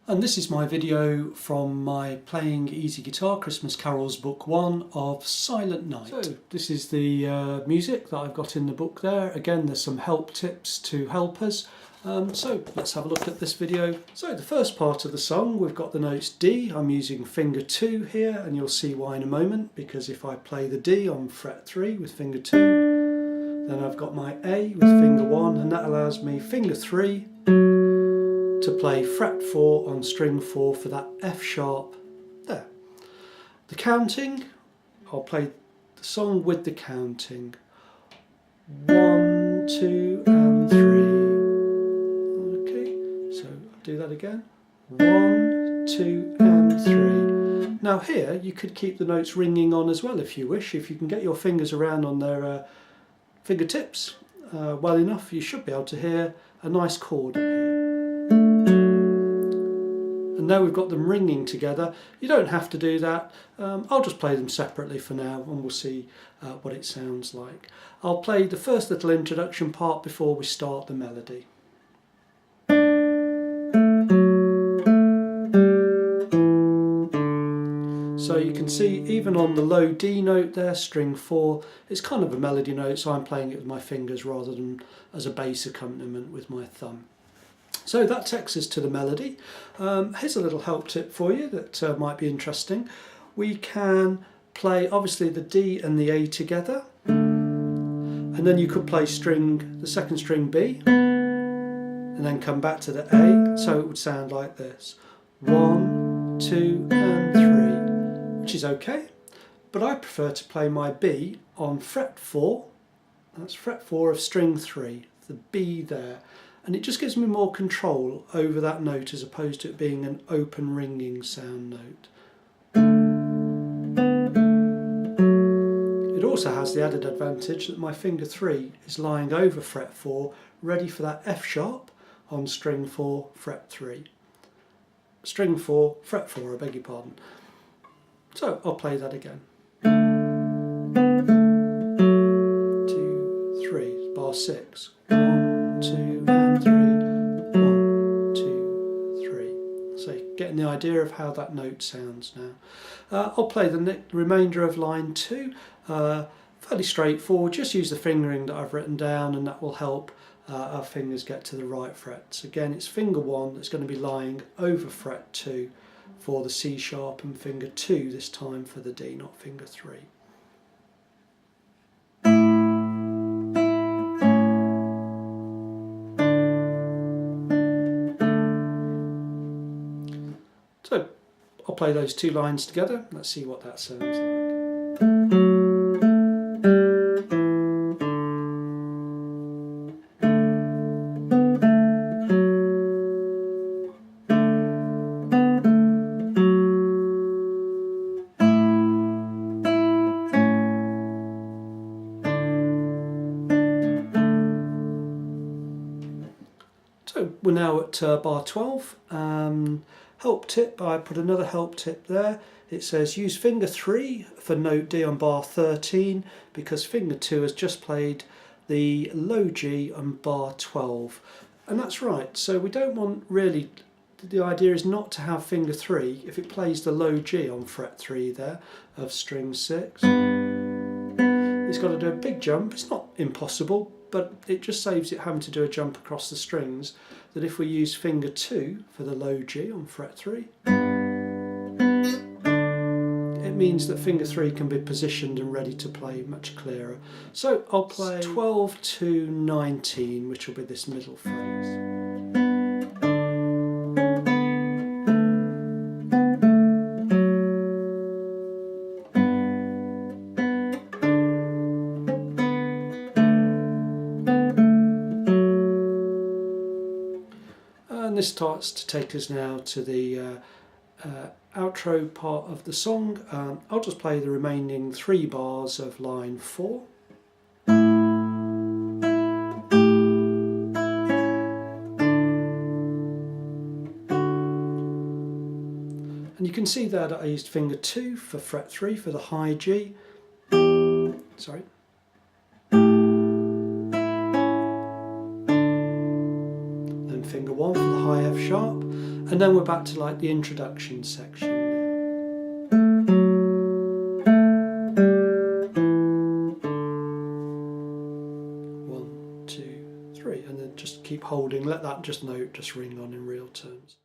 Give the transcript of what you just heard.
And this is my video from my Playing Easy Guitar Christmas Carols Book 1 of Silent Night. So this is the music that I've got in the book there. Again, there's some help tips to help us. So let's have a look at this video. So the first part of the song, we've got the notes D. I'm using finger 2 here, and you'll see why in a moment, because if I play the D on fret 3 with finger 2, then I've got my A with finger 1, and that allows me finger 3 to play fret 4 on string 4 for that F sharp there. The counting, I'll play the song with the counting. 1, 2 and 3. Okay, so I'll do that again. 1, 2 and 3. Now here you could keep the notes ringing on as well if you wish. If you can get your fingers around on their fingertips well enough, you should be able to hear a nice chord up here. And now we've got them ringing together. You don't have to do that. I'll just play them separately for now, and we'll see what it sounds like. I'll play the first little introduction part before we start the melody. So you can see even on the low D note there, string 4, it's kind of a melody note, so I'm playing it with my fingers rather than as a bass accompaniment with my thumb. So that takes us to the melody. Here's a little help tip for you that might be interesting. We can play obviously the D and the A together, and then you could play the second string B, and then come back to the A, so it would sound like this. 1, 2 and 3, which is okay, but I prefer to play my B on fret 4, that's fret 4 of string 3, the B there. And it just gives me more control over that note as opposed to it being an open ringing sound note. It also has the added advantage that my finger 3 is lying over fret 4, ready for that F sharp on string 4, fret 3. String 4, fret 4, I beg your pardon. So I'll play that again. 2, 3, bar 6. 1, 2 and 3. 1, 2, 3. So getting the idea of how that note sounds now. I'll play the remainder of line 2. Fairly straightforward. Just use the fingering that I've written down, and that will help our fingers get to the right frets. Again, it's finger 1 that's going to be lying over fret 2 for the C sharp, and finger 2 this time for the D, not finger 3. So I'll play those two lines together. Let's see what that sounds like. So we're now at bar 12. Help tip, I put another help tip there. It says use finger 3 for note D on bar 13 because finger 2 has just played the low G on bar 12. And that's right, so we don't want really, the idea is not to have finger 3 if it plays the low G on fret 3 there of string 6. It's got to do a big jump. It's not impossible, but it just saves it having to do a jump across the strings, that if we use finger 2 for the low G on fret 3, it means that finger 3 can be positioned and ready to play much clearer. So I'll play 12 to 19, which will be this middle phrase. And this starts to take us now to the outro part of the song. I'll just play the remaining 3 bars of line 4. And you can see there that I used finger 2 for fret 3 for the high G. Sorry. Then finger 1 for the high F sharp. And then we're back to like the introduction section. One, two, three, and then just keep holding, let that note just ring on in real terms.